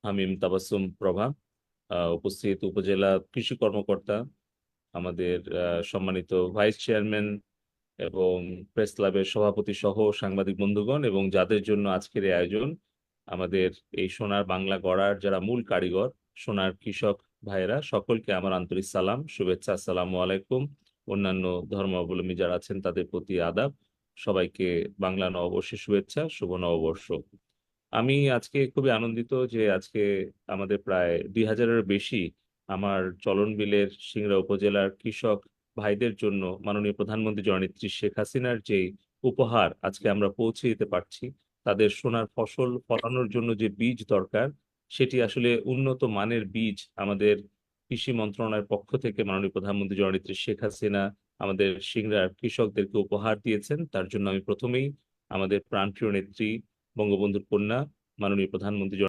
হামিম তাবাসসুম প্রভা, উপস্থিত উপজেলা কৃষি কর্মকর্তা, আমাদের সম্মানিত ভাইস চেয়ারম্যান এবং প্রেস ক্লাবের সভাপতি সহ সাংবাদিক বন্ধুগণ, এবং যাদের জন্য আজকের এই আয়োজন, আমাদের এই সোনার বাংলা গড়ার যারা মূল কারিগর, সোনার কৃষক ভাইয়েরা, সকলকে আমার আন্তরিক সালাম, শুভেচ্ছা, আসসালামু আলাইকুম। অন্যান্য ধর্মাবলম্বী যারা আছেন তাদের প্রতি আদাব। সবাইকে বাংলা নববর্ষের শুভেচ্ছা, শুভ নববর্ষ। আমি আজকে খুবই আনন্দিত যে আজকে আমাদের প্রায় 2000-এর বেশি আমার চলন বিলের সিংড়া উপজেলার কৃষক ভাইদের জন্য মাননীয় প্রধানমন্ত্রী জননেত্রী শেখ হাসিনার যে উপহার আজকে আমরা পৌঁছে দিতে পারছি। তাদের সোনার ফসল ফলানোর জন্য যে বীজ দরকার, সেটি আসলে উন্নত মানের বীজ আমাদের কৃষি মন্ত্রণালয়ের পক্ষ থেকে মাননীয় প্রধানমন্ত্রী জননেত্রী শেখ হাসিনা আমাদের সিংড়ার কৃষকদেরকে উপহার দিয়েছেন। তার জন্য আমি প্রথমেই আমাদের প্রাণপ্রিয় নেত্রী বঙ্গবন্ধুর কন্যা মাননীয় প্রধানমন্ত্রী